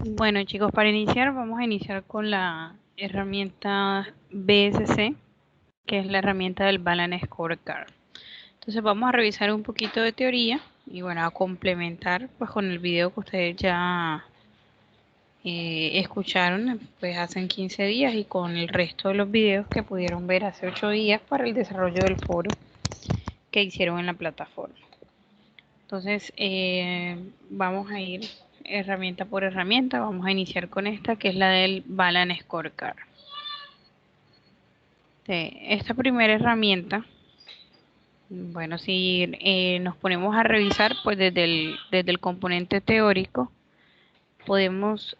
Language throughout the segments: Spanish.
Bueno, chicos, para iniciar vamos a iniciar con la herramienta BSC, que es la herramienta del Balance Scorecard. Entonces vamos a revisar un poquito de teoría y bueno, a complementar pues con el video que ustedes ya escucharon pues hace 15 días y con el resto de los videos que pudieron ver hace 8 días para el desarrollo del foro que hicieron en la plataforma. Entonces vamos a ir herramienta por herramienta. Vamos a iniciar con esta que es la del Balance Scorecard. Esta primera herramienta, bueno, si nos ponemos a revisar pues desde el componente teórico, podemos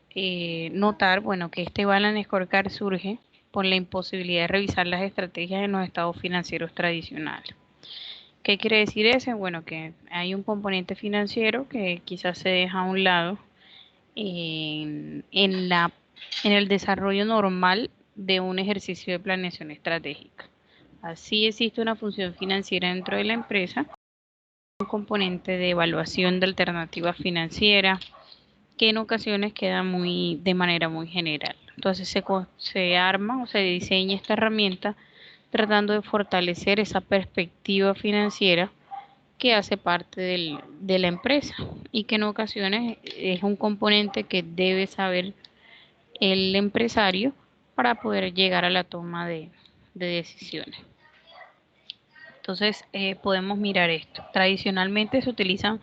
notar, bueno, que este Balance Scorecard surge por la imposibilidad de revisar las estrategias en los estados financieros tradicionales. ¿Qué quiere decir eso? Bueno, que hay un componente financiero que quizás se deja a un lado en el desarrollo normal de un ejercicio de planeación estratégica. Así existe una función financiera dentro de la empresa, un componente de evaluación de alternativas financieras, que en ocasiones queda de manera muy general. Entonces se arma o se diseña esta herramienta tratando de fortalecer esa perspectiva financiera que hace parte de la empresa y que en ocasiones es un componente que debe saber el empresario para poder llegar a la toma de decisiones. Entonces podemos mirar esto. Tradicionalmente se utilizan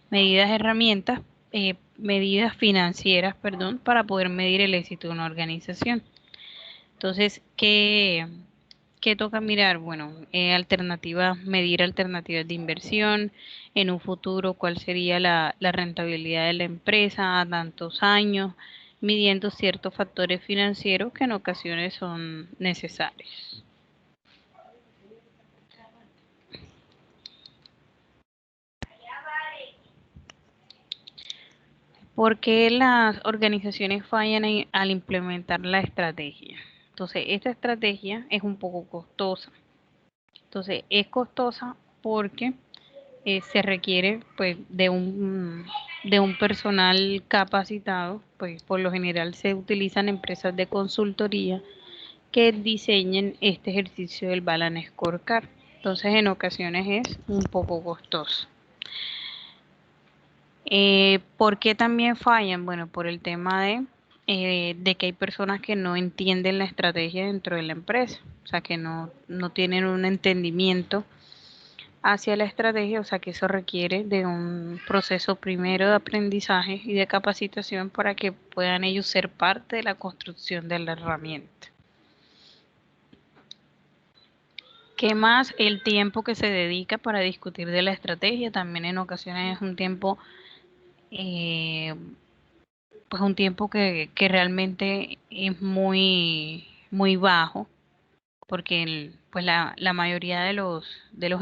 medidas financieras, perdón, para poder medir el éxito de una organización. Entonces, ¿qué toca mirar? Bueno, medir alternativas de inversión, en un futuro, cuál sería la rentabilidad de la empresa a tantos años, midiendo ciertos factores financieros que en ocasiones son necesarios. ¿Por qué las organizaciones fallan al implementar la estrategia? Entonces, esta estrategia es un poco costosa. Entonces, es costosa porque se requiere pues de un personal capacitado, pues por lo general se utilizan empresas de consultoría que diseñen este ejercicio del Balance Scorecard. Entonces, en ocasiones es un poco costoso. ¿Por qué también fallan? Bueno, por el tema de que hay personas que no entienden la estrategia dentro de la empresa, o sea, que no tienen un entendimiento hacia la estrategia, o sea, que eso requiere de un proceso primero de aprendizaje y de capacitación para que puedan ellos ser parte de la construcción de la herramienta. ¿Qué más? El tiempo que se dedica para discutir de la estrategia también en ocasiones es un tiempo pues un tiempo que realmente es muy bajo, porque pues la mayoría de los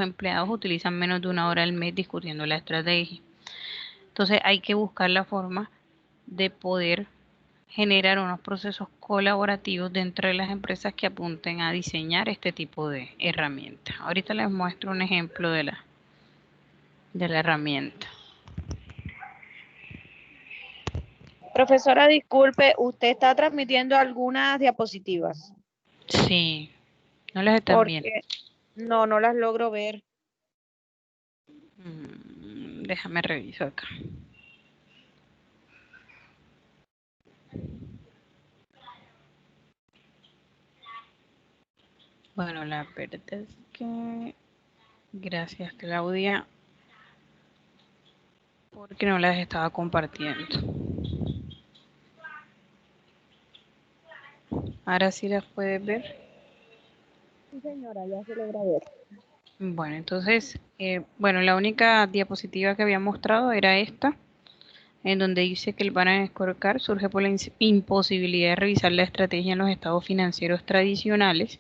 empleados utilizan menos de una hora al mes discutiendo la estrategia. Entonces hay que buscar la forma de poder generar unos procesos colaborativos dentro de las empresas que apunten a diseñar este tipo de herramientas. Ahorita les muestro un ejemplo de la herramienta. Profesora, disculpe, ¿usted está transmitiendo algunas diapositivas? Sí, no las están viendo. Porque no las logro ver. Déjame revisar acá. Bueno, la verdad es que gracias, Claudia, porque no las estaba compartiendo. Ahora sí las puedes ver. Sí, señora, ya se logra ver. Bueno, entonces, bueno, la única diapositiva que había mostrado era esta, en donde dice que el Balance Scorecard surge por la imposibilidad de revisar la estrategia en los estados financieros tradicionales.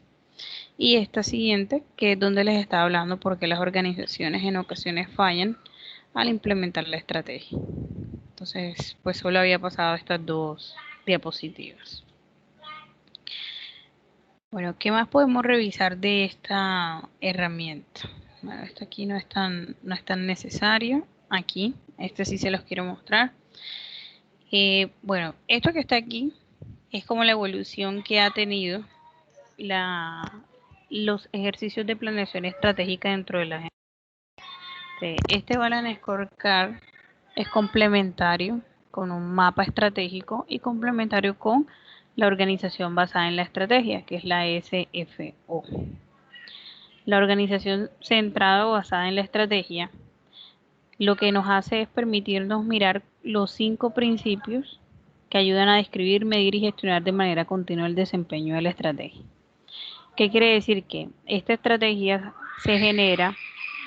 Y esta siguiente, que es donde les estaba hablando porque las organizaciones en ocasiones fallan al implementar la estrategia. Entonces, pues solo había pasado estas dos diapositivas. Bueno, ¿qué más podemos revisar de esta herramienta? Bueno, esto aquí no es tan necesario. Aquí, este sí se los quiero mostrar. Bueno, esto que está aquí es como la evolución que ha tenido los ejercicios de planeación estratégica dentro de la gente. Este Balance Scorecard es complementario con un mapa estratégico y complementario con la organización basada en la estrategia, que es la SFO. La organización centrada o basada en la estrategia lo que nos hace es permitirnos mirar los 5 principios que ayudan a describir, medir y gestionar de manera continua el desempeño de la estrategia. ¿Qué quiere decir? Que esta estrategia se genera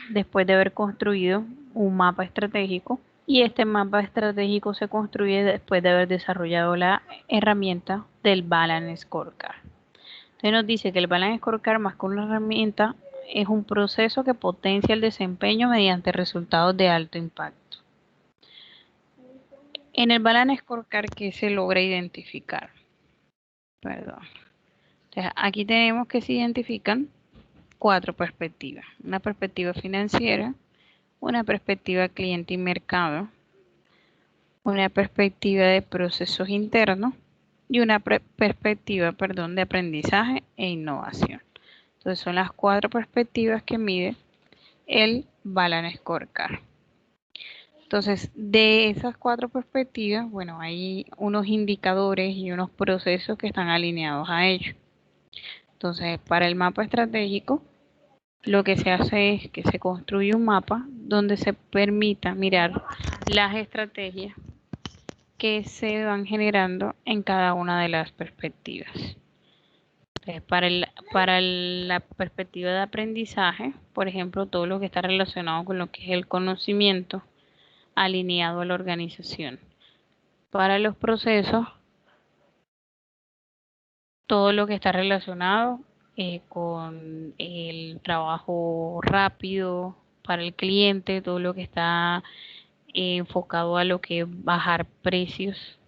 después de haber construido un mapa estratégico y este mapa estratégico se construye después de haber desarrollado la herramienta del Balance Scorecard. Entonces nos dice que el Balance Scorecard, más que una herramienta, es un proceso que potencia el desempeño mediante resultados de alto impacto. En el Balance Scorecard, ¿qué se logra identificar? Perdón. Entonces, aquí tenemos que se identifican 4 perspectivas. Una perspectiva financiera, una perspectiva cliente y mercado, una perspectiva de procesos internos y una perspectiva, de aprendizaje e innovación. Entonces son las 4 perspectivas que mide el Balance Scorecard. Entonces, de esas 4 perspectivas, bueno, hay unos indicadores y unos procesos que están alineados a ello. Entonces, para el mapa estratégico, lo que se hace es que se construye un mapa donde se permita mirar las estrategias que se van generando en cada una de las perspectivas. Entonces, para la perspectiva de aprendizaje, por ejemplo, todo lo que está relacionado con lo que es el conocimiento alineado a la organización. Para los procesos, todo lo que está relacionado con el trabajo rápido para el cliente, todo lo que está enfocado a lo que es bajar precios.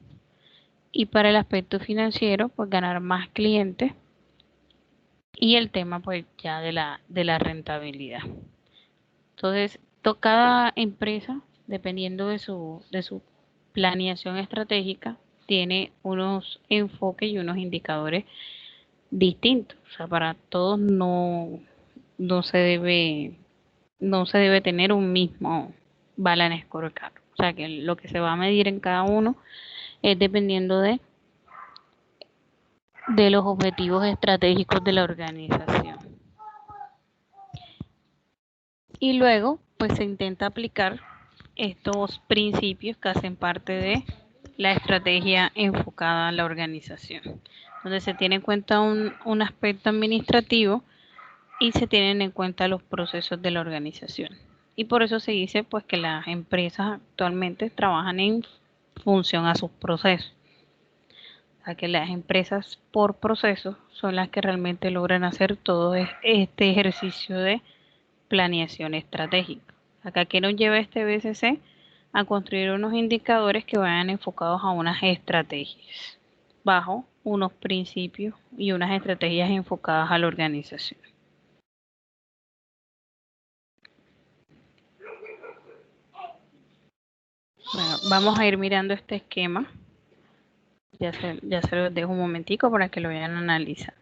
Y para el aspecto financiero, pues ganar más clientes. Y el tema pues ya de la rentabilidad. Entonces, cada empresa, dependiendo de su planeación estratégica, tiene unos enfoques y unos indicadores distintos. O sea, para todos no se debe tener un mismo Balance Scorecard. O sea, que lo que se va a medir en cada uno es dependiendo de los objetivos estratégicos de la organización. Y luego, pues se intenta aplicar estos principios que hacen parte de la estrategia enfocada a la organización, donde se tiene en cuenta un aspecto administrativo y se tienen en cuenta los procesos de la organización. Y por eso se dice pues que las empresas actualmente trabajan en función a sus procesos. O sea, que las empresas por procesos son las que realmente logran hacer todo este ejercicio de planeación estratégica. Acá que nos lleva este BCC a construir unos indicadores que vayan enfocados a unas estrategias bajo unos principios y unas estrategias enfocadas a la organización. Bueno, vamos a ir mirando este esquema. Ya se los dejo un momentico para que lo vayan analizando.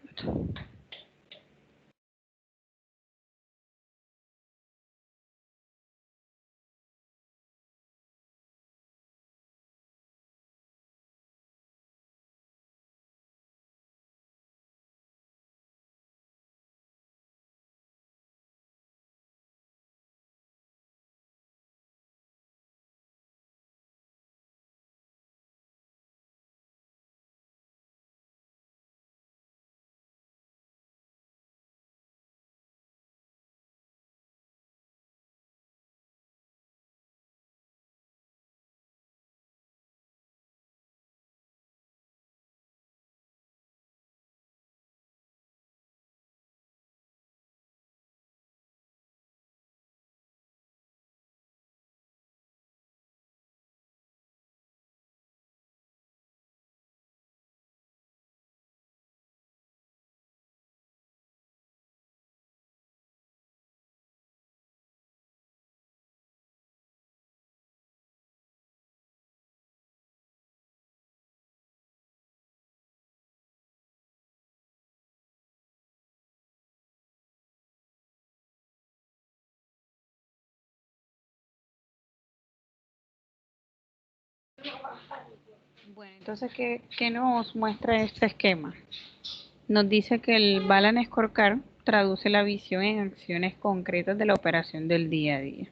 Bueno, entonces, ¿qué nos muestra este esquema? Nos dice que el Balance Scorecard traduce la visión en acciones concretas de la operación del día a día.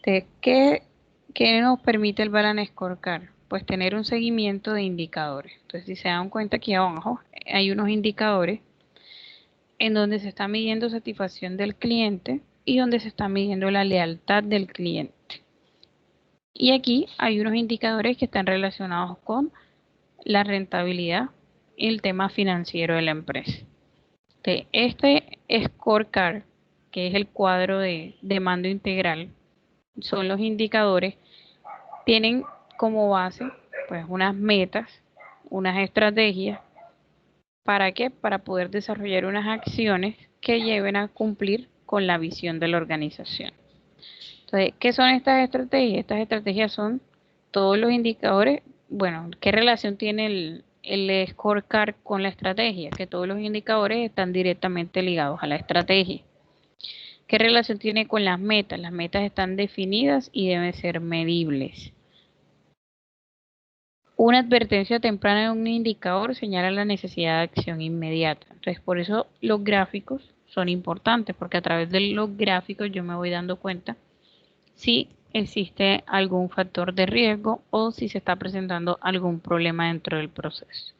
Entonces, ¿qué nos permite el Balance Scorecard? Pues tener un seguimiento de indicadores. Entonces, si se dan cuenta, aquí abajo hay unos indicadores en donde se está midiendo satisfacción del cliente y donde se está midiendo la lealtad del cliente. Y aquí hay unos indicadores que están relacionados con la rentabilidad y el tema financiero de la empresa. Este scorecard, que es el cuadro de mando integral, son los indicadores, tienen como base pues unas metas, unas estrategias. ¿Para qué? Para poder desarrollar unas acciones que lleven a cumplir con la visión de la organización. Entonces, ¿qué son estas estrategias? Estas estrategias son todos los indicadores. Bueno, ¿qué relación tiene el scorecard con la estrategia? Que todos los indicadores están directamente ligados a la estrategia. ¿Qué relación tiene con las metas? Las metas están definidas y deben ser medibles. Una advertencia temprana de un indicador señala la necesidad de acción inmediata. Entonces, por eso los gráficos son importantes, porque a través de los gráficos yo me voy dando cuenta si existe algún factor de riesgo o si se está presentando algún problema dentro del proceso.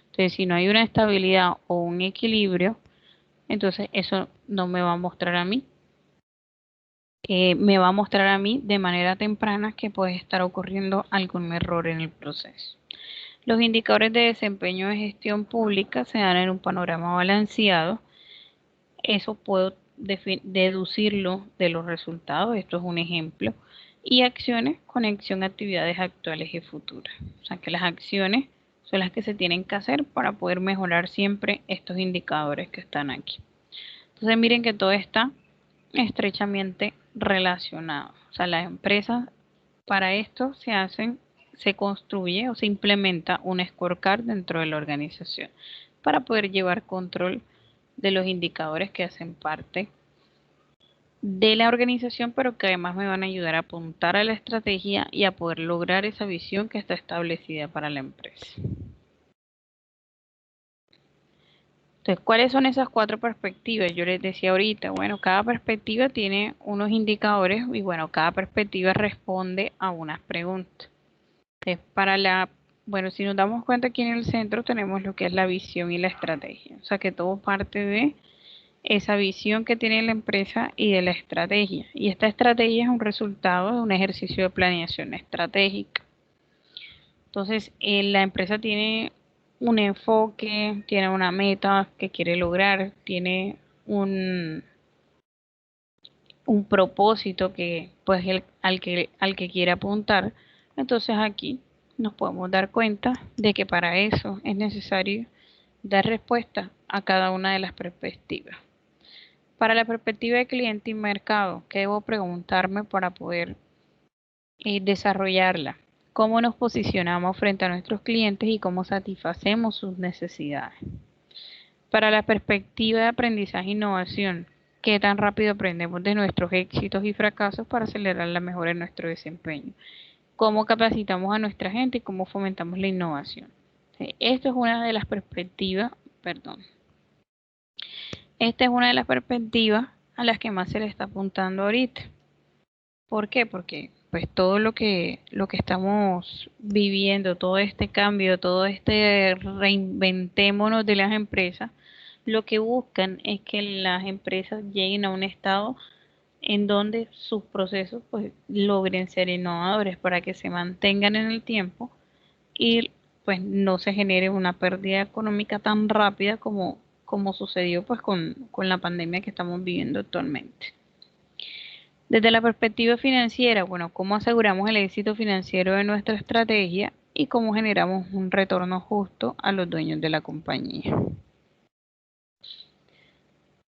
Entonces, si no hay una estabilidad o un equilibrio, entonces eso no me va a mostrar a mí. Me va a mostrar a mí de manera temprana que puede estar ocurriendo algún error en el proceso. Los indicadores de desempeño de gestión pública se dan en un panorama balanceado. Eso puedo deducirlo de los resultados. Esto es un ejemplo. Y acciones, conexión a actividades actuales y futuras. O sea que las acciones son las que se tienen que hacer para poder mejorar siempre estos indicadores que están aquí. Entonces miren que todo está estrechamente relacionado. O sea, las empresas para esto se construye o se implementa un scorecard dentro de la organización para poder llevar control de los indicadores que hacen parte de la organización, pero que además me van a ayudar a apuntar a la estrategia y a poder lograr esa visión que está establecida para la empresa. Entonces, ¿cuáles son esas 4 perspectivas? Yo les decía ahorita, bueno, cada perspectiva tiene unos indicadores y bueno, cada perspectiva responde a unas preguntas. Entonces, bueno, si nos damos cuenta aquí en el centro tenemos lo que es la visión y la estrategia. O sea que todo parte de esa visión que tiene la empresa y de la estrategia. Y esta estrategia es un resultado de un ejercicio de planeación estratégica. Entonces, la empresa tiene un enfoque, tiene una meta que quiere lograr, tiene un propósito que pues al que quiere apuntar. Entonces aquí nos podemos dar cuenta de que para eso es necesario dar respuesta a cada una de las perspectivas. Para la perspectiva de cliente y mercado, ¿qué debo preguntarme para poder desarrollarla? ¿Cómo nos posicionamos frente a nuestros clientes y cómo satisfacemos sus necesidades? Para la perspectiva de aprendizaje e innovación, ¿qué tan rápido aprendemos de nuestros éxitos y fracasos para acelerar la mejora en nuestro desempeño? ¿Cómo capacitamos a nuestra gente y cómo fomentamos la innovación? Esto es una de las perspectivas, esta es una de las perspectivas a las que más se le está apuntando ahorita. ¿Por qué? Porque pues todo lo que estamos viviendo, todo este cambio, todo este reinventémonos de las empresas, lo que buscan es que las empresas lleguen a un estado en donde sus procesos pues logren ser innovadores para que se mantengan en el tiempo y pues no se genere una pérdida económica tan rápida como sucedió pues con la pandemia que estamos viviendo actualmente. Desde la perspectiva financiera, bueno, cómo aseguramos el éxito financiero de nuestra estrategia y cómo generamos un retorno justo a los dueños de la compañía.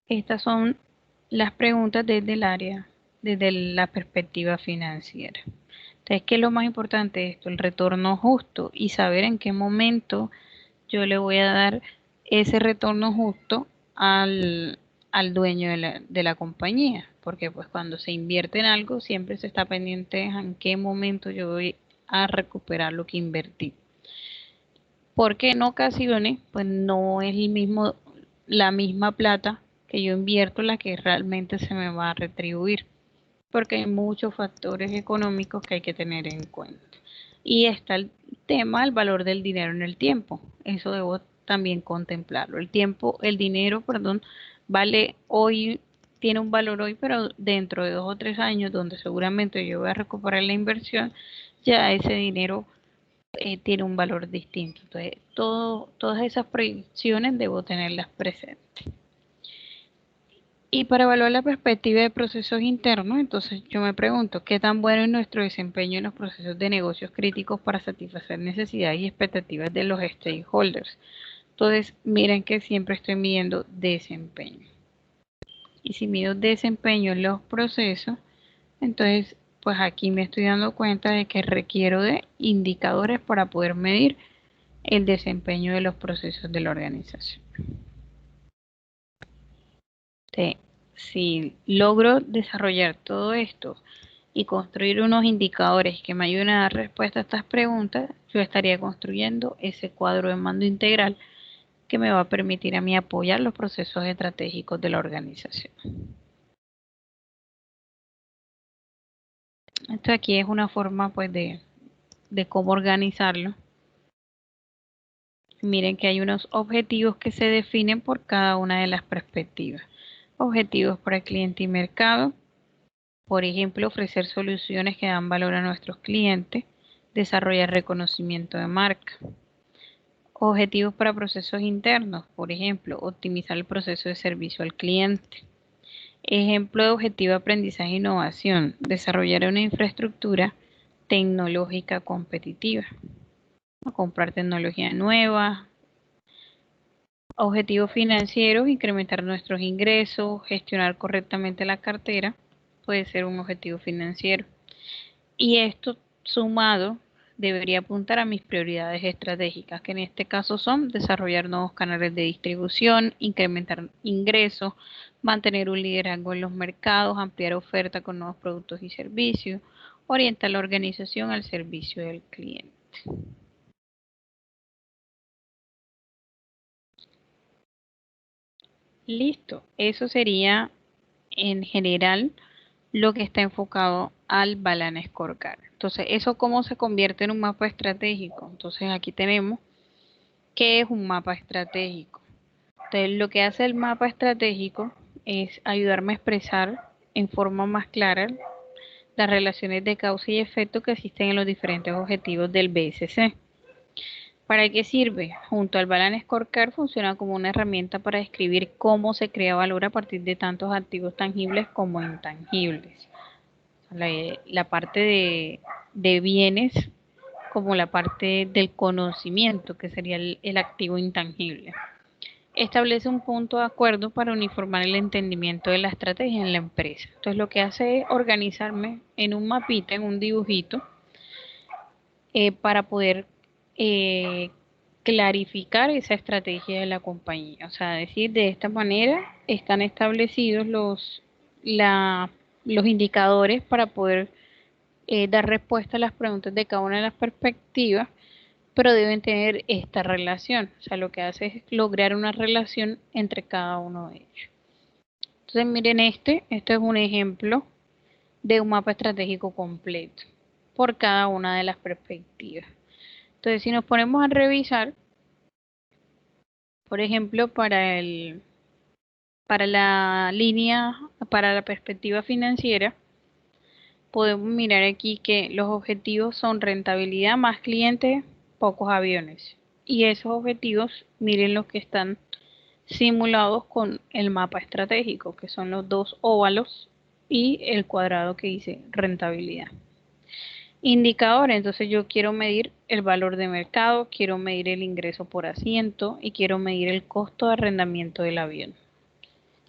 Estas son las preguntas desde la perspectiva financiera. Entonces, ¿qué es lo más importante de esto? El retorno justo y saber en qué momento yo le voy a dar ese retorno justo al dueño de la compañía, porque pues cuando se invierte en algo siempre se está pendiente en qué momento yo voy a recuperar lo que invertí. Porque en ocasiones, pues no es la misma plata que yo invierto la que realmente se me va a retribuir, porque hay muchos factores económicos que hay que tener en cuenta. Y está el tema, el valor del dinero en el tiempo. Eso debo también contemplarlo. El dinero, perdón, vale hoy, tiene un valor hoy, pero dentro de 2 o 3 años, donde seguramente yo voy a recuperar la inversión, ya ese dinero tiene un valor distinto. Entonces, todas esas proyecciones debo tenerlas presentes. Y para evaluar la perspectiva de procesos internos, entonces yo me pregunto, ¿qué tan bueno es nuestro desempeño en los procesos de negocios críticos para satisfacer necesidades y expectativas de los stakeholders? Entonces, miren que siempre estoy midiendo desempeño. Y si mido desempeño en los procesos, entonces, pues aquí me estoy dando cuenta de que requiero de indicadores para poder medir el desempeño de los procesos de la organización. Si logro desarrollar todo esto y construir unos indicadores que me ayuden a dar respuesta a estas preguntas, yo estaría construyendo ese cuadro de mando integral que me va a permitir a mí apoyar los procesos estratégicos de la organización. Esto aquí es una forma pues de cómo organizarlo. Miren que hay unos objetivos que se definen por cada una de las perspectivas. Objetivos para el cliente y mercado. Por ejemplo, ofrecer soluciones que dan valor a nuestros clientes, desarrollar reconocimiento de marca. Objetivos para procesos internos, por ejemplo, optimizar el proceso de servicio al cliente. Ejemplo de objetivo de aprendizaje e innovación, desarrollar una infraestructura tecnológica competitiva, comprar tecnología nueva. Objetivos financieros, incrementar nuestros ingresos, gestionar correctamente la cartera, puede ser un objetivo financiero. Y esto sumado debería apuntar a mis prioridades estratégicas, que en este caso son desarrollar nuevos canales de distribución, incrementar ingresos, mantener un liderazgo en los mercados, ampliar oferta con nuevos productos y servicios, orientar la organización al servicio del cliente. Listo, eso sería en general lo que está enfocado al Balance Scorecard. Entonces, ¿eso cómo se convierte en un mapa estratégico? Entonces, aquí tenemos qué es un mapa estratégico. Entonces, lo que hace el mapa estratégico es ayudarme a expresar en forma más clara las relaciones de causa y efecto que existen en los diferentes objetivos del BSC. ¿Para qué sirve? Junto al Balance Scorecard funciona como una herramienta para describir cómo se crea valor a partir de tantos activos tangibles como intangibles. La parte de bienes como la parte del conocimiento, que sería el activo intangible. Establece un punto de acuerdo para uniformar el entendimiento de la estrategia en la empresa. Entonces lo que hace es organizarme en un mapita, en un dibujito, para poder clarificar esa estrategia de la compañía. O sea, decir, de esta manera están establecidos los indicadores para poder dar respuesta a las preguntas de cada una de las perspectivas, pero deben tener esta relación. O sea, lo que hace es lograr una relación entre cada uno de ellos. Entonces, miren este es un ejemplo de un mapa estratégico completo por cada una de las perspectivas. Entonces, si nos ponemos a revisar, por ejemplo, para la perspectiva financiera, podemos mirar aquí que los objetivos son rentabilidad más clientes, pocos aviones. Y esos objetivos, miren los que están simulados con el mapa estratégico, que son los dos óvalos y el cuadrado que dice rentabilidad. Indicadores, entonces yo quiero medir el valor de mercado, quiero medir el ingreso por asiento y quiero medir el costo de arrendamiento del avión.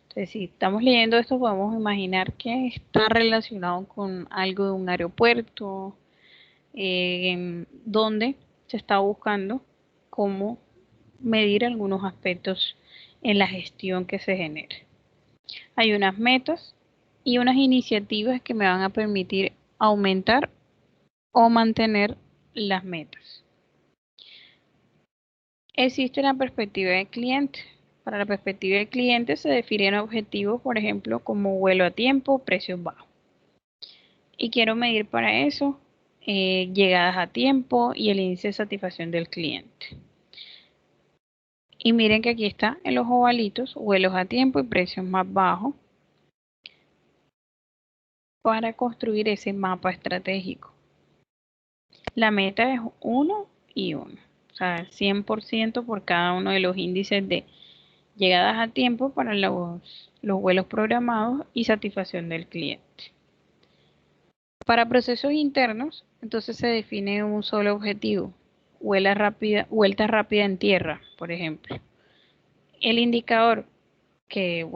Entonces, si estamos leyendo esto, podemos imaginar que está relacionado con algo de un aeropuerto, donde se está buscando cómo medir algunos aspectos en la gestión que se genere. Hay unas metas y unas iniciativas que me van a permitir aumentar o mantener las metas. Existe una perspectiva del cliente. Para la perspectiva del cliente se definen objetivos, por ejemplo, como vuelo a tiempo, precios bajos. Y quiero medir para eso llegadas a tiempo y el índice de satisfacción del cliente. Y miren que aquí está en los ovalitos, vuelos a tiempo y precios más bajos para construir ese mapa estratégico. La meta es 1 y 1, o sea, 100% por cada uno de los índices de llegadas a tiempo para los vuelos programados y satisfacción del cliente. Para procesos internos, entonces se define un solo objetivo, vuelta rápida en tierra, por ejemplo. El indicador que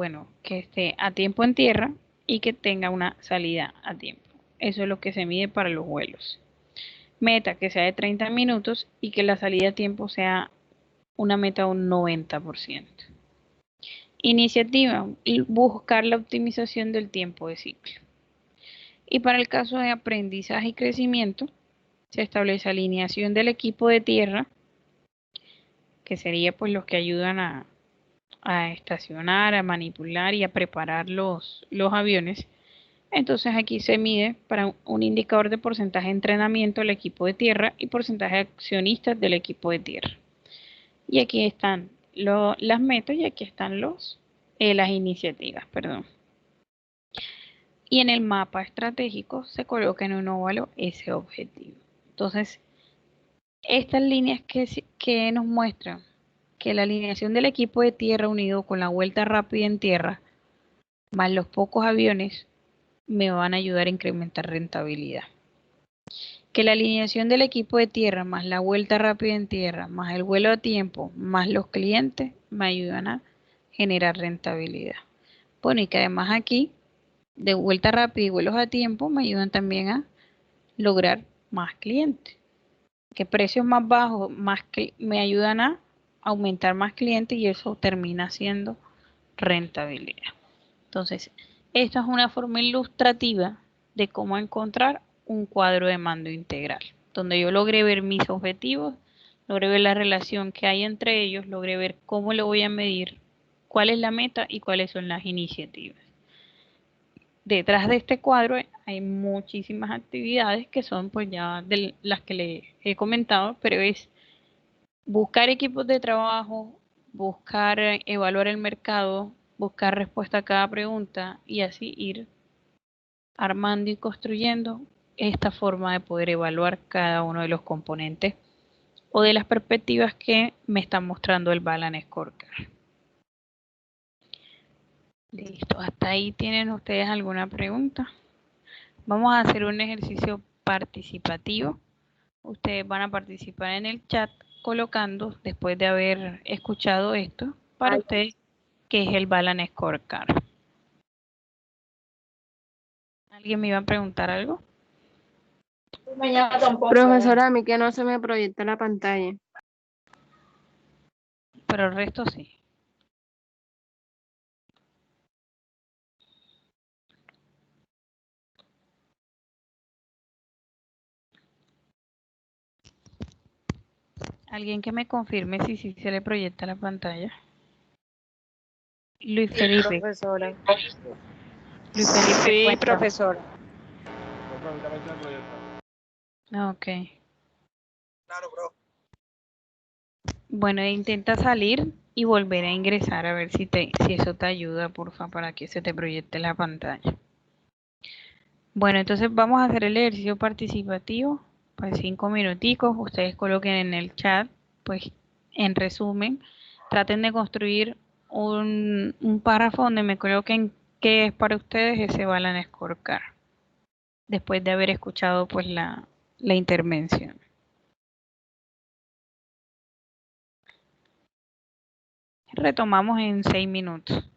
esté a tiempo en tierra y que tenga una salida a tiempo. Eso es lo que se mide para los vuelos. Meta que sea de 30 minutos y que la salida a tiempo sea una meta de un 90%. Iniciativa, buscar la optimización del tiempo de ciclo. Y para el caso de aprendizaje y crecimiento, se establece alineación del equipo de tierra, que sería pues los que ayudan a estacionar, a manipular y a preparar los aviones. Entonces aquí se mide para un indicador de porcentaje de entrenamiento del equipo de tierra y porcentaje de accionistas del equipo de tierra. Y aquí están las metas y aquí están las iniciativas, perdón. Y en el mapa estratégico se coloca en un óvalo ese objetivo. Entonces, estas líneas que nos muestran que la alineación del equipo de tierra unido con la vuelta rápida en tierra, más los pocos aviones, me van a ayudar a incrementar rentabilidad. Que la alineación del equipo de tierra, más la vuelta rápida en tierra, más el vuelo a tiempo, más los clientes, me ayudan a generar rentabilidad. Bueno, y que además aquí, de vuelta rápida y vuelos a tiempo, me ayudan también a lograr más clientes. Que precios más bajos me ayudan a aumentar más clientes y eso termina siendo rentabilidad. Entonces, esta es una forma ilustrativa de cómo encontrar un cuadro de mando integral, donde yo logré ver mis objetivos, logré ver la relación que hay entre ellos, logré ver cómo lo voy a medir, cuál es la meta y cuáles son las iniciativas. Detrás de este cuadro hay muchísimas actividades que son pues ya de las que les he comentado, pero es buscar equipos de trabajo, buscar evaluar el mercado, buscar respuesta a cada pregunta y así ir armando y construyendo esta forma de poder evaluar cada uno de los componentes o de las perspectivas que me están mostrando el Balance Scorecard. Listo, hasta ahí tienen ustedes alguna pregunta. Vamos a hacer un ejercicio participativo. Ustedes van a participar en el chat colocando, después de haber escuchado esto, para ustedes, qué es el Balance Scorecard. ¿Alguien me iba a preguntar algo? Profesora, a mí que no se me proyecta la pantalla. Pero el resto sí. ¿Alguien que me confirme si sí se le proyecta la pantalla? Luis Felipe. Profesora. Luis Felipe, Sí, cuéntame. profesora. Ok. Claro, bro. Bueno, intenta salir y volver a ingresar a ver si eso te ayuda, porfa, para que se te proyecte la pantalla. Bueno, entonces vamos a hacer el ejercicio participativo. Pues 5 minuticos. Ustedes coloquen en el chat, pues en resumen, traten de construir un párrafo donde me coloquen qué es para ustedes ese Balance Scorecard. Después de haber escuchado pues la intervención. Retomamos en 6 minutos.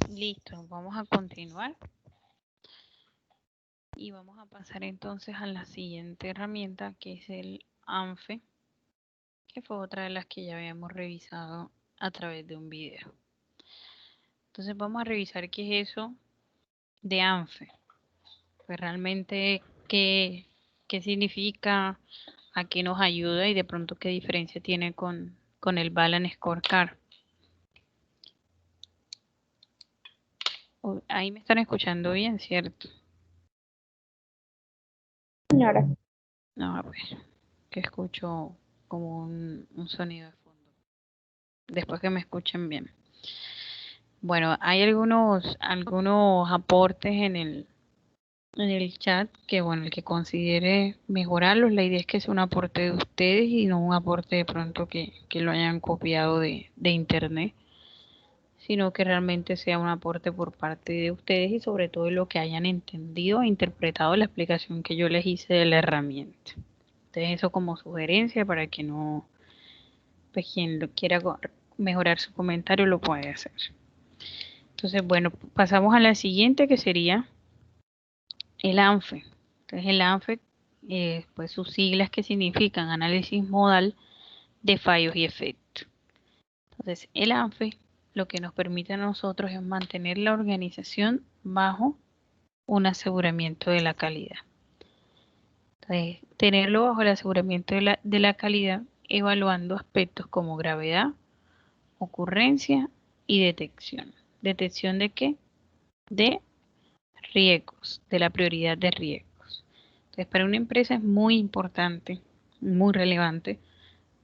Listo, vamos a continuar. Y vamos a pasar entonces a la siguiente herramienta, que es el ANFE, que fue otra de las que ya habíamos revisado a través de un video. Entonces vamos a revisar qué es eso de ANFE. Pues realmente qué significa, a qué nos ayuda y de pronto qué diferencia tiene con el Balance Scorecard. Ahí me están escuchando bien, ¿cierto? Señora. No, a ver, que escucho como un sonido de fondo. Después que me escuchen bien. Bueno, hay algunos aportes en el chat que, bueno, el que considere mejorarlos, la idea es que sea un aporte de ustedes y no un aporte de pronto que lo hayan copiado de internet, sino que realmente sea un aporte por parte de ustedes y sobre todo lo que hayan entendido e interpretado la explicación que yo les hice de la herramienta. Entonces eso como sugerencia para que no, pues quien lo quiera mejorar su comentario lo puede hacer. Entonces, bueno, pasamos a la siguiente que sería el ANFE. Entonces el ANFE, pues sus siglas que significan análisis modal de fallos y efectos. Entonces el ANFE lo que nos permite a nosotros es mantener la organización bajo un aseguramiento de la calidad. Entonces, tenerlo bajo el aseguramiento de la calidad, evaluando aspectos como gravedad, ocurrencia y detección. ¿Detección de qué? De riesgos, de la prioridad de riesgos. Entonces, para una empresa es muy importante, muy relevante,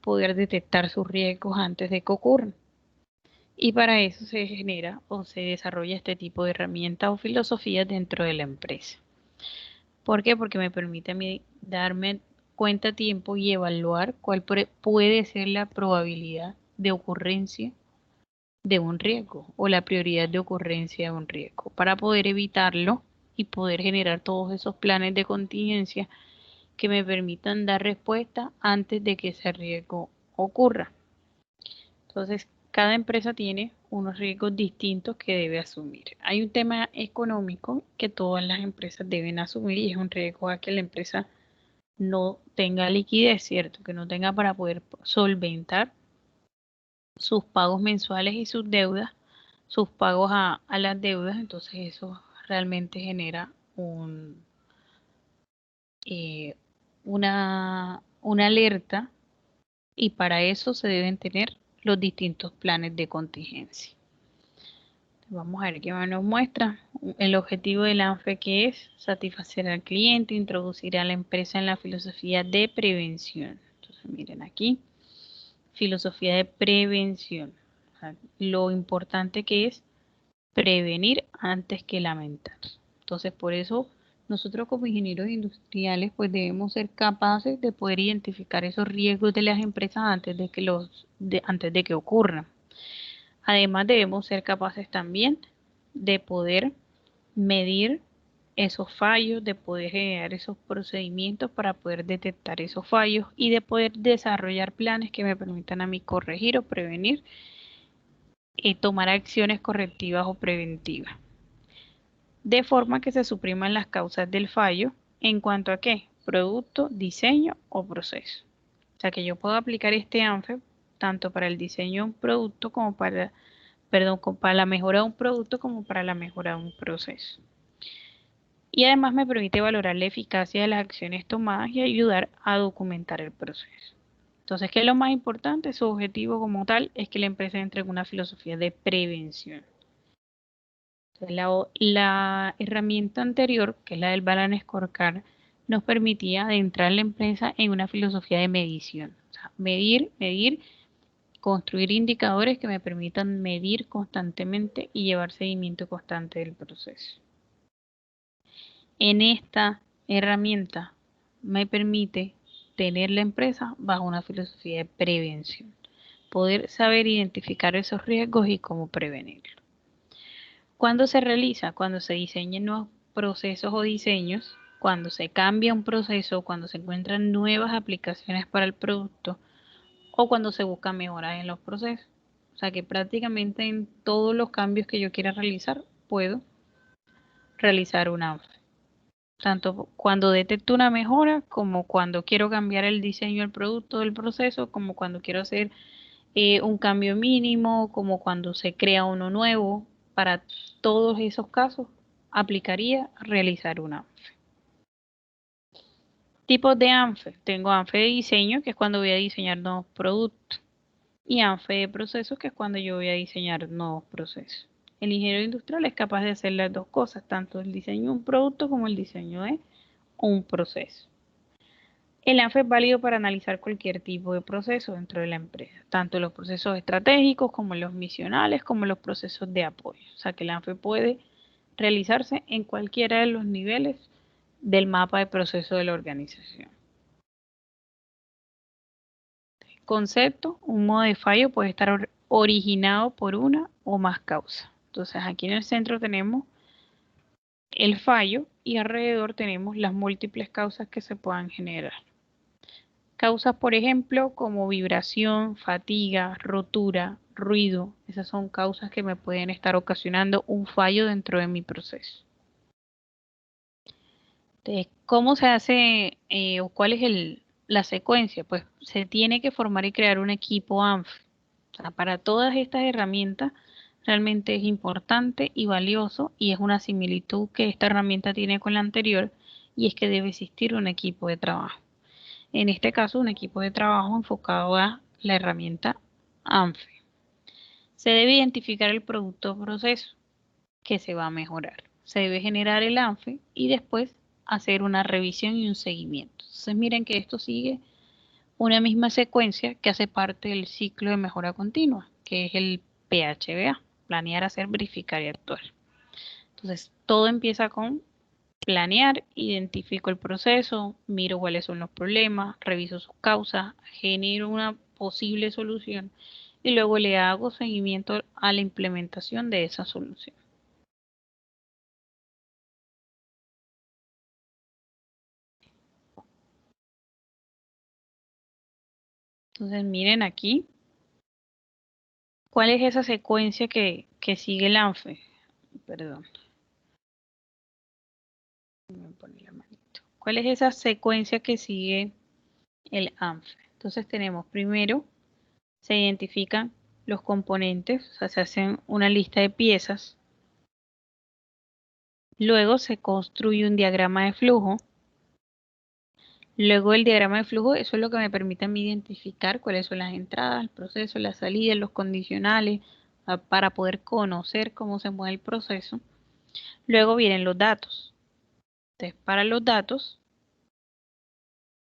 poder detectar sus riesgos antes de que ocurran. Y para eso se genera o se desarrolla este tipo de herramientas o filosofías dentro de la empresa. ¿Por qué? Porque me permite a mí darme cuenta a tiempo y evaluar cuál puede ser la probabilidad de ocurrencia de un riesgo o la prioridad de ocurrencia de un riesgo para poder evitarlo y poder generar todos esos planes de contingencia que me permitan dar respuesta antes de que ese riesgo ocurra. Entonces, cada empresa tiene unos riesgos distintos que debe asumir. Hay un tema económico que todas las empresas deben asumir y es un riesgo a que la empresa no tenga liquidez, ¿cierto? Que no tenga para poder solventar sus pagos mensuales y sus deudas, sus pagos a las deudas. Entonces eso realmente genera una alerta y para eso se deben tener los distintos planes de contingencia. Vamos a ver qué más nos muestra. El objetivo del ANFE que es satisfacer al cliente, introducir a la empresa en la filosofía de prevención. Entonces miren aquí, filosofía de prevención. O sea, lo importante que es prevenir antes que lamentar. Entonces por eso nosotros como ingenieros industriales pues debemos ser capaces de poder identificar esos riesgos de las empresas antes de que ocurran. Además, debemos ser capaces también de poder medir esos fallos, de poder generar esos procedimientos para poder detectar esos fallos y de poder desarrollar planes que me permitan a mí corregir o prevenir y tomar acciones correctivas o preventivas. De forma que se supriman las causas del fallo en cuanto a qué, producto, diseño o proceso. O sea que yo puedo aplicar este ANFE tanto para el diseño de un producto como para la mejora de un producto como para la mejora de un proceso. Y además me permite valorar la eficacia de las acciones tomadas y ayudar a documentar el proceso. Entonces, ¿qué es lo más importante? Su objetivo como tal es que la empresa entre en una filosofía de prevención. Entonces, la herramienta anterior, que es la del Balance Scorecard, nos permitía adentrar la empresa en una filosofía de medición. O sea, medir, construir indicadores que me permitan medir constantemente y llevar seguimiento constante del proceso. En esta herramienta me permite tener la empresa bajo una filosofía de prevención, poder saber identificar esos riesgos y cómo prevenirlos. ¿Cuándo se realiza? Cuando se diseñan nuevos procesos o diseños, cuando se cambia un proceso, cuando se encuentran nuevas aplicaciones para el producto o cuando se buscan mejoras en los procesos. O sea que prácticamente en todos los cambios que yo quiera realizar, puedo realizar un ANFE. Tanto cuando detecto una mejora, como cuando quiero cambiar el diseño del producto, del proceso, como cuando quiero hacer un cambio mínimo, como cuando se crea uno nuevo. Para todos esos casos, aplicaría realizar un ANFE. Tipos de ANFE. Tengo ANFE de diseño, que es cuando voy a diseñar nuevos productos. Y ANFE de procesos, que es cuando yo voy a diseñar nuevos procesos. El ingeniero industrial es capaz de hacer las dos cosas, tanto el diseño de un producto como el diseño de un proceso. El ANFE es válido para analizar cualquier tipo de proceso dentro de la empresa, tanto los procesos estratégicos como los misionales, como los procesos de apoyo. O sea que el ANFE puede realizarse en cualquiera de los niveles del mapa de proceso de la organización. Concepto: un modo de fallo puede estar originado por una o más causas. Entonces aquí en el centro tenemos el fallo y alrededor tenemos las múltiples causas que se puedan generar. Causas, por ejemplo, como vibración, fatiga, rotura, ruido. Esas son causas que me pueden estar ocasionando un fallo dentro de mi proceso. Entonces, ¿cómo se hace o cuál es la secuencia? Pues se tiene que formar y crear un equipo ANFE. O sea, para todas estas herramientas realmente es importante y valioso, y es una similitud que esta herramienta tiene con la anterior, y es que debe existir un equipo de trabajo. En este caso, un equipo de trabajo enfocado a la herramienta ANFE. Se debe identificar el producto o proceso que se va a mejorar. Se debe generar el ANFE y después hacer una revisión y un seguimiento. Entonces miren que esto sigue una misma secuencia que hace parte del ciclo de mejora continua, que es el PHBA: planear, hacer, verificar y actuar. Entonces todo empieza con planear, identifico el proceso, miro cuáles son los problemas, reviso sus causas, genero una posible solución y luego le hago seguimiento a la implementación de esa solución. Entonces miren aquí, ¿cuál es esa secuencia que sigue el ANFE? Perdón. ¿Cuál es esa secuencia que sigue el ANFE? Entonces tenemos primero, se identifican los componentes, o sea, se hacen una lista de piezas. Luego se construye un diagrama de flujo. Luego el diagrama de flujo, eso es lo que me permite a mí identificar cuáles son las entradas, el proceso, las salidas, los condicionales, para poder conocer cómo se mueve el proceso. Luego vienen los datos. Entonces, para los datos,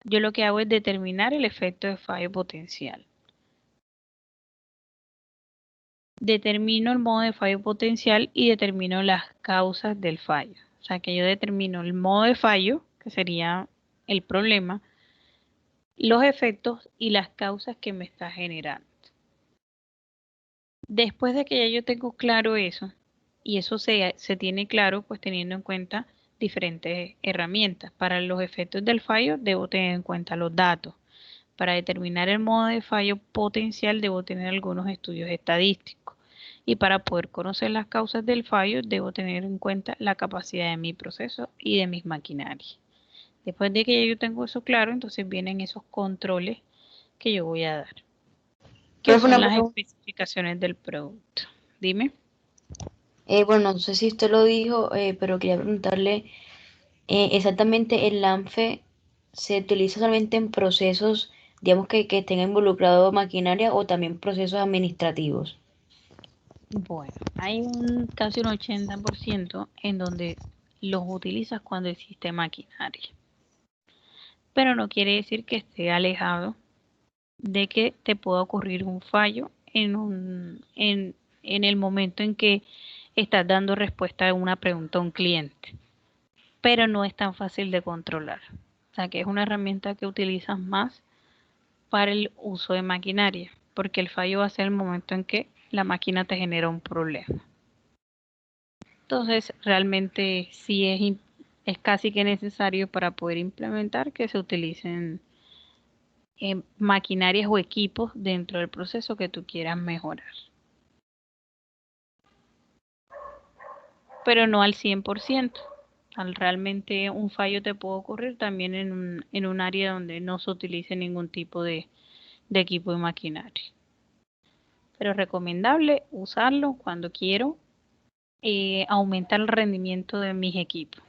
yo lo que hago es determinar el efecto de fallo potencial. Determino el modo de fallo potencial y determino las causas del fallo. O sea que yo determino el modo de fallo, que sería el problema, los efectos y las causas que me está generando. Después de que ya yo tengo claro eso, y eso se tiene claro pues teniendo en cuenta diferentes herramientas. Para los efectos del fallo debo tener en cuenta los datos. Para determinar el modo de fallo potencial debo tener algunos estudios estadísticos. Y para poder conocer las causas del fallo debo tener en cuenta la capacidad de mi proceso y de mis maquinarias. Después de que yo tengo eso claro, entonces vienen esos controles que yo voy a dar, que son las especificaciones del producto. Dime. Bueno, no sé si usted lo dijo, pero quería preguntarle, exactamente el ANFE se utiliza solamente en procesos, digamos que tengan involucrado maquinaria o también procesos administrativos. Bueno, hay casi un 80% en donde los utilizas cuando existe maquinaria. Pero no quiere decir que esté alejado de que te pueda ocurrir un fallo en el momento en que estás dando respuesta a una pregunta a un cliente. Pero no es tan fácil de controlar. O sea que es una herramienta que utilizas más para el uso de maquinaria, porque el fallo va a ser el momento en que la máquina te genera un problema. Entonces, realmente sí es casi que necesario para poder implementar que se utilicen maquinarias o equipos dentro del proceso que tú quieras mejorar. pero no al 100%. Realmente un fallo te puede ocurrir también en un área donde no se utilice ningún tipo de equipo y maquinaria. Pero es recomendable usarlo cuando quiero aumentar el rendimiento de mis equipos.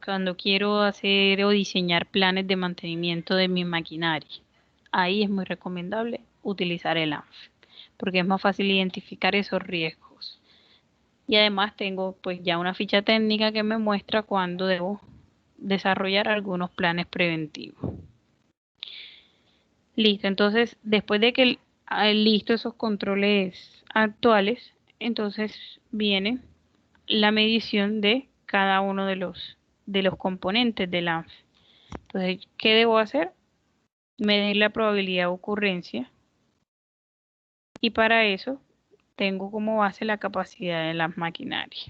Cuando quiero hacer o diseñar planes de mantenimiento de mi maquinaria. Ahí es muy recomendable utilizar el ANFE, porque es más fácil identificar esos riesgos. Y además tengo pues ya una ficha técnica que me muestra cuándo debo desarrollar algunos planes preventivos. Listo, entonces después de que listo esos controles actuales, entonces viene la medición de cada uno de los componentes del ANFE. Entonces, ¿qué debo hacer? Medir la probabilidad de ocurrencia, y para eso tengo como base la capacidad de las maquinarias.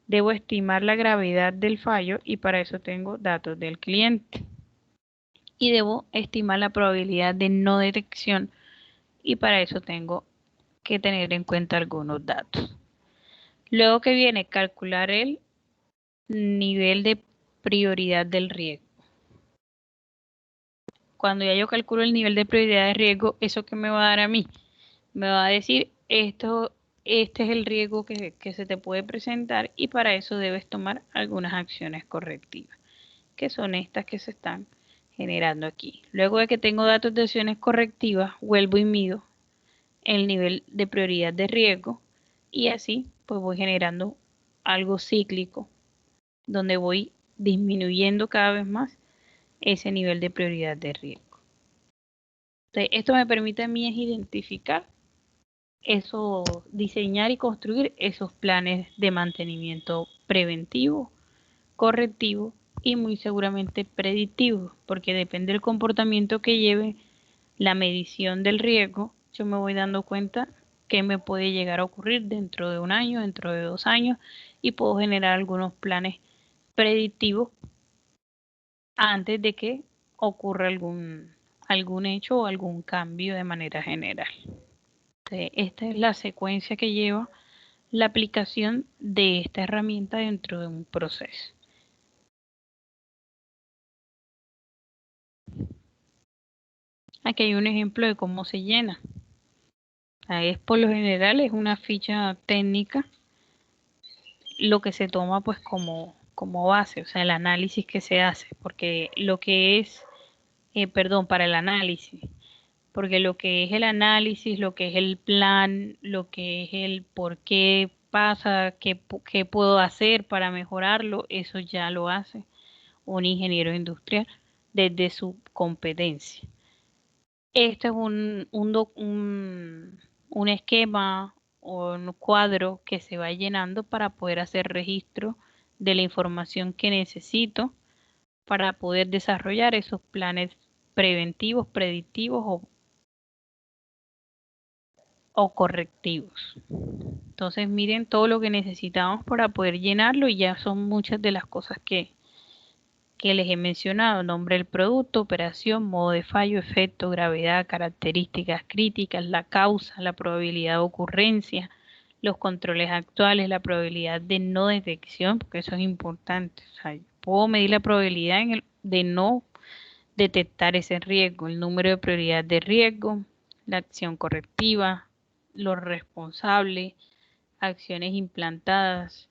Debo estimar la gravedad del fallo, y para eso tengo datos del cliente. Y debo estimar la probabilidad de no detección, y para eso tengo que tener en cuenta algunos datos. Luego que viene calcular el nivel de prioridad del riesgo. Cuando ya yo calculo el nivel de prioridad de riesgo, ¿eso qué me va a dar a mí? Me va a decir, este es el riesgo que se te puede presentar, y para eso debes tomar algunas acciones correctivas, que son estas que se están generando aquí. Luego de que tengo datos de acciones correctivas, vuelvo y mido el nivel de prioridad de riesgo, y así pues voy generando algo cíclico, donde voy disminuyendo cada vez más ese nivel de prioridad de riesgo. Entonces, esto me permite a mí es identificar eso, diseñar y construir esos planes de mantenimiento preventivo, correctivo y muy seguramente predictivo, porque depende del comportamiento que lleve la medición del riesgo, yo me voy dando cuenta que me puede llegar a ocurrir dentro de un año, dentro de 2 años, y puedo generar algunos planes predictivos antes de que ocurra algún hecho o algún cambio de manera general. Entonces, esta es la secuencia que lleva la aplicación de esta herramienta dentro de un proceso. Aquí hay un ejemplo de cómo se llena. Ahí por lo general es una ficha técnica, lo que se toma pues como base, o sea, el análisis que se hace, porque lo que es, para el análisis, porque lo que es el análisis, lo que es el plan, lo que es el por qué pasa, qué puedo hacer para mejorarlo, eso ya lo hace un ingeniero industrial desde su competencia. Este es un esquema o un cuadro que se va llenando para poder hacer registro de la información que necesito para poder desarrollar esos planes preventivos, predictivos o correctivos. Entonces miren todo lo que necesitamos para poder llenarlo, y ya son muchas de las cosas que les he mencionado: nombre del producto, operación, modo de fallo, efecto, gravedad, características críticas, la causa, la probabilidad de ocurrencia, los controles actuales, la probabilidad de no detección, porque eso es importante. O sea, puedo medir la probabilidad de no detectar ese riesgo, el número de prioridad de riesgo, la acción correctiva, los responsables, acciones implantadas,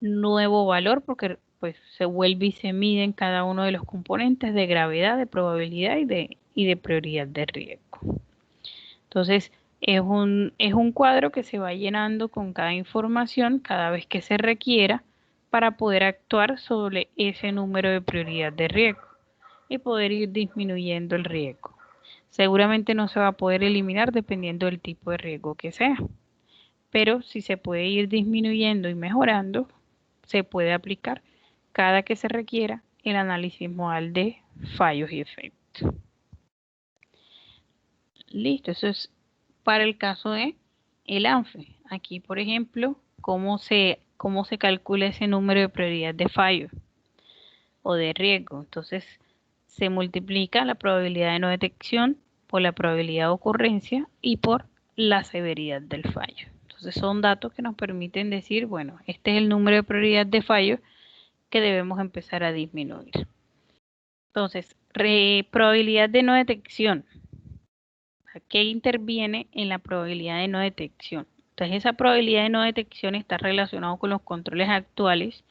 nuevo valor, porque pues se vuelve y se mide en cada uno de los componentes de gravedad, de probabilidad y de prioridad de riesgo. Entonces, es un cuadro que se va llenando con cada información cada vez que se requiera para poder actuar sobre ese número de prioridad de riesgo y poder ir disminuyendo el riesgo. Seguramente no se va a poder eliminar dependiendo del tipo de riesgo que sea, pero si se puede ir disminuyendo y mejorando, se puede aplicar cada que se requiera el análisis modal de fallos y efectos. Listo, eso es para el caso de el ANFE. Aquí, por ejemplo, cómo se calcula ese número de prioridad de fallo o de riesgo. Entonces, se multiplica la probabilidad de no detección por la probabilidad de ocurrencia y por la severidad del fallo. Entonces, Entonces son datos que nos permiten decir, bueno, este es el número de probabilidad de fallo que debemos empezar a disminuir. Entonces, probabilidad de no detección. ¿Qué interviene en la probabilidad de no detección? Entonces, esa probabilidad de no detección está relacionada con los controles actuales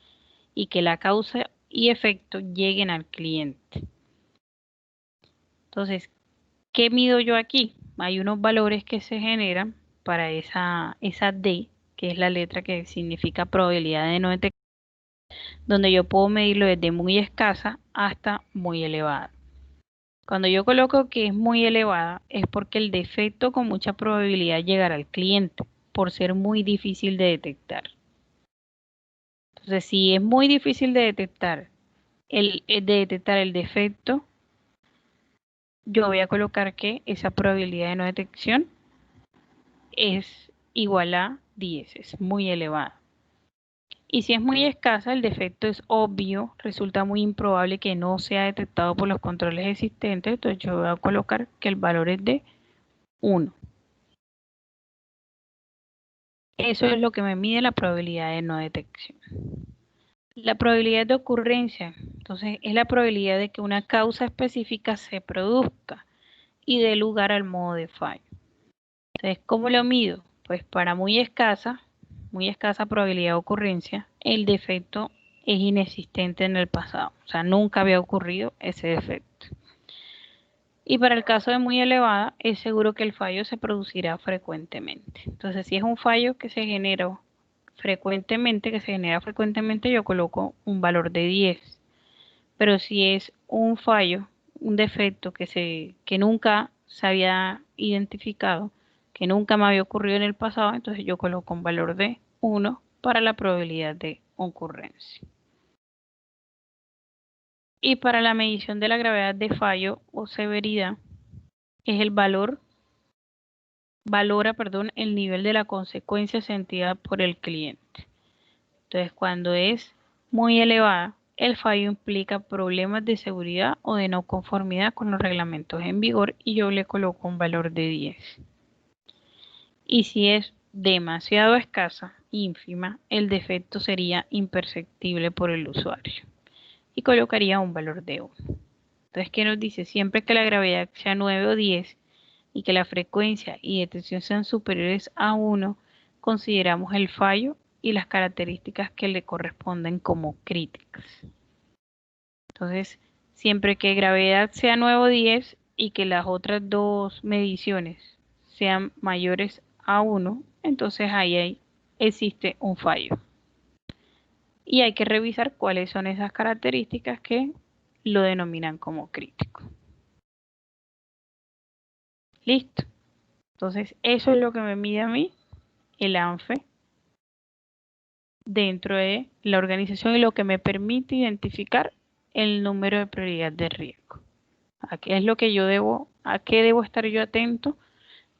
y que la causa y efecto lleguen al cliente. Entonces, ¿qué mido yo aquí? Hay unos valores que se generan para esa D, que es la letra que significa probabilidad de no detección, donde yo puedo medirlo desde muy escasa hasta muy elevada. Cuando yo coloco que es muy elevada, es porque el defecto con mucha probabilidad llegará al cliente, por ser muy difícil de detectar. Entonces, si es muy difícil de detectar el defecto, yo voy a colocar que esa probabilidad de no detección es igual a 10, es muy elevada. Y si es muy escasa, el defecto es obvio, resulta muy improbable que no sea detectado por los controles existentes, entonces yo voy a colocar que el valor es de 1. Eso es lo que me mide la probabilidad de no detección. La probabilidad de ocurrencia, entonces, es la probabilidad de que una causa específica se produzca y dé lugar al modo de fallo. Entonces, ¿cómo lo mido? Pues para muy escasa probabilidad de ocurrencia, el defecto es inexistente en el pasado, o sea, nunca había ocurrido ese defecto. Y para el caso de muy elevada, es seguro que el fallo se producirá frecuentemente. Entonces, si es un fallo que se genera frecuentemente, yo coloco un valor de 10. Pero si es un fallo, un defecto que nunca se había identificado, que nunca me había ocurrido en el pasado, entonces yo coloco un valor de 1 para la probabilidad de ocurrencia. Y para la medición de la gravedad de fallo o severidad, es el valora, el nivel de la consecuencia sentida por el cliente. Entonces, cuando es muy elevada, el fallo implica problemas de seguridad o de no conformidad con los reglamentos en vigor y yo le coloco un valor de 10. Y si es demasiado escasa, ínfima, el defecto sería imperceptible por el usuario y colocaría un valor de 1. Entonces, ¿qué nos dice? Siempre que la gravedad sea 9 o 10 y que la frecuencia y detección sean superiores a 1, consideramos el fallo y las características que le corresponden como críticas. Entonces, siempre que gravedad sea 9 o 10 y que las otras dos mediciones sean mayores a 1, entonces ahí existe un fallo. Y hay que revisar cuáles son esas características que lo denominan como crítico. Listo. Entonces, eso es lo que me mide a mí el ANFE dentro de la organización y lo que me permite identificar el número de prioridad de riesgo. ¿A qué es lo que a qué debo estar yo atento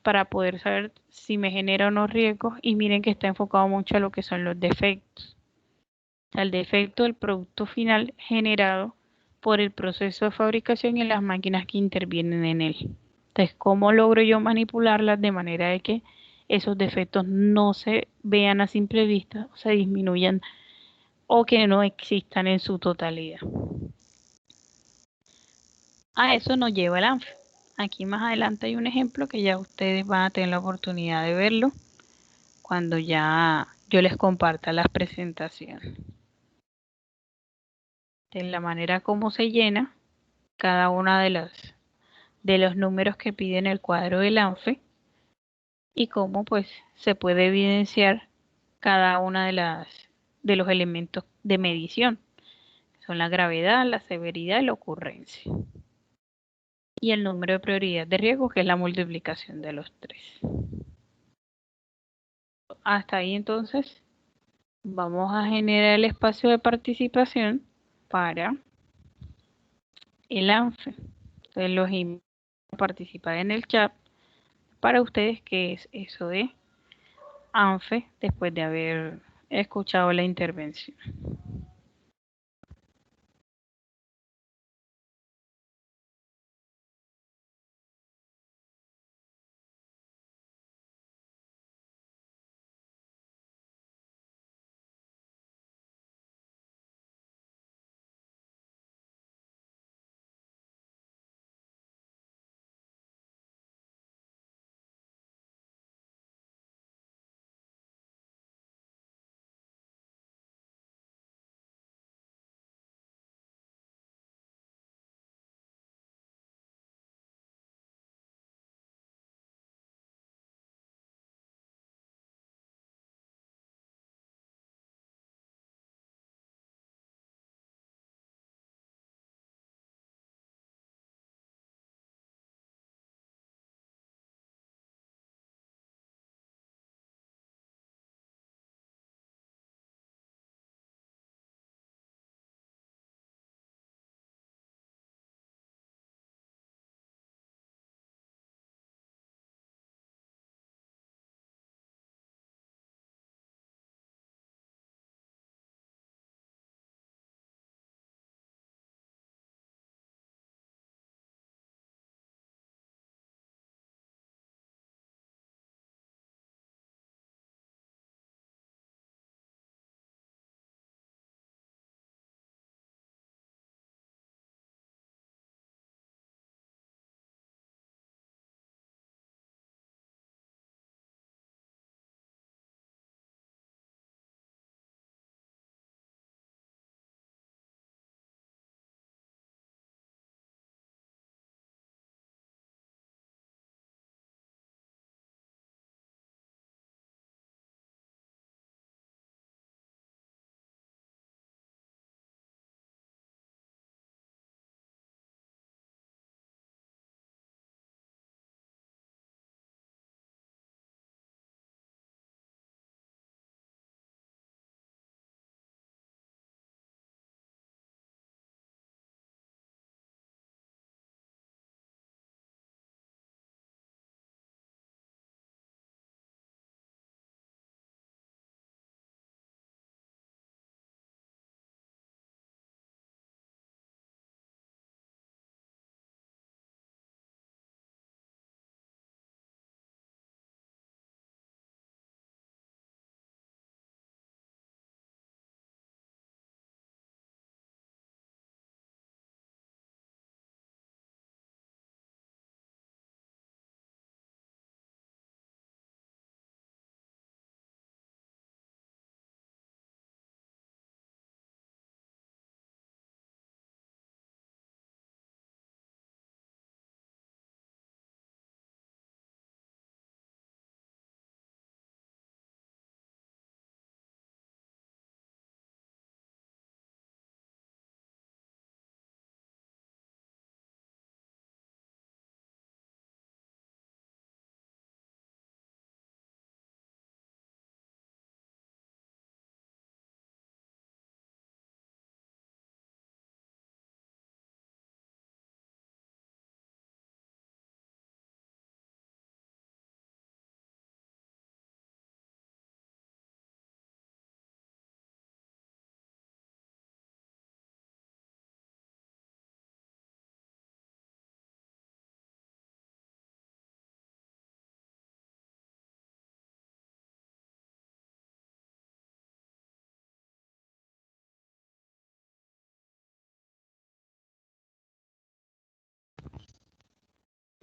para poder saber si me genera o no riesgos? Y miren que está enfocado mucho a lo que son los defectos. O sea, el defecto del producto final generado por el proceso de fabricación y las máquinas que intervienen en él. Entonces, ¿cómo logro yo manipularlas de manera de que esos defectos no se vean a simple vista, o se disminuyan o que no existan en su totalidad? A eso nos lleva el ANFE. Aquí más adelante hay un ejemplo que ya ustedes van a tener la oportunidad de verlo cuando ya yo les comparta las presentaciones. De la manera como se llena cada una de los números que pide en el cuadro del ANFE y cómo pues se puede evidenciar cada una de los elementos de medición, que son la gravedad, la severidad y la ocurrencia. Y el número de prioridad de riesgo, que es la multiplicación de los tres. Hasta ahí entonces vamos a generar el espacio de participación para el ANFE. Entonces los invito a participar en el chat para ustedes qué es eso de ANFE después de haber escuchado la intervención.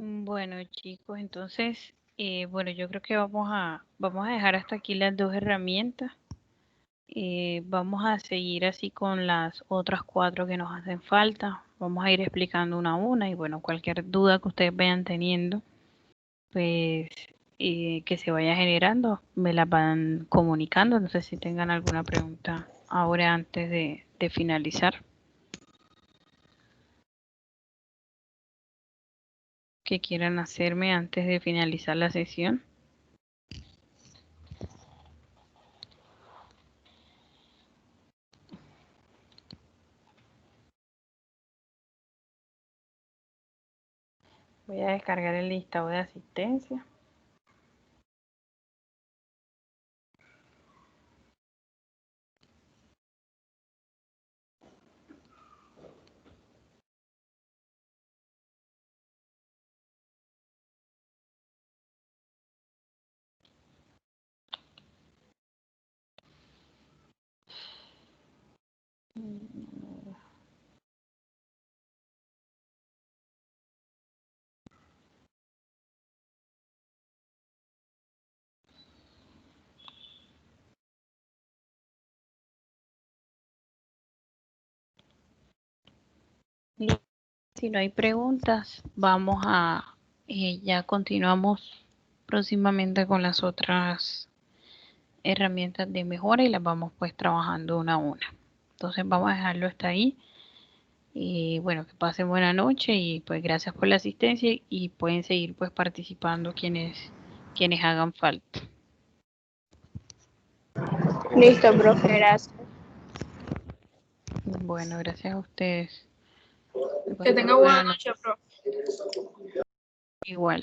Bueno, chicos, entonces, bueno, yo creo que vamos a dejar hasta aquí las dos herramientas. Vamos a seguir así con las otras 4 que nos hacen falta. Vamos a ir explicando una a una y bueno, cualquier duda que ustedes vayan teniendo, pues que se vaya generando, me la van comunicando. No sé si tengan alguna pregunta ahora antes de finalizar. Que quieran hacerme antes de finalizar la sesión. Voy a descargar el listado de asistencia. Si no hay preguntas, vamos a, ya continuamos próximamente con las otras herramientas de mejora y las vamos pues trabajando una a una. Entonces vamos a dejarlo hasta ahí. Y bueno, que pasen buena noche y pues gracias por la asistencia y pueden seguir pues participando quienes hagan falta. Listo, profe, gracias. Bueno, gracias a ustedes. Que tenga buena noche, profe. Igual.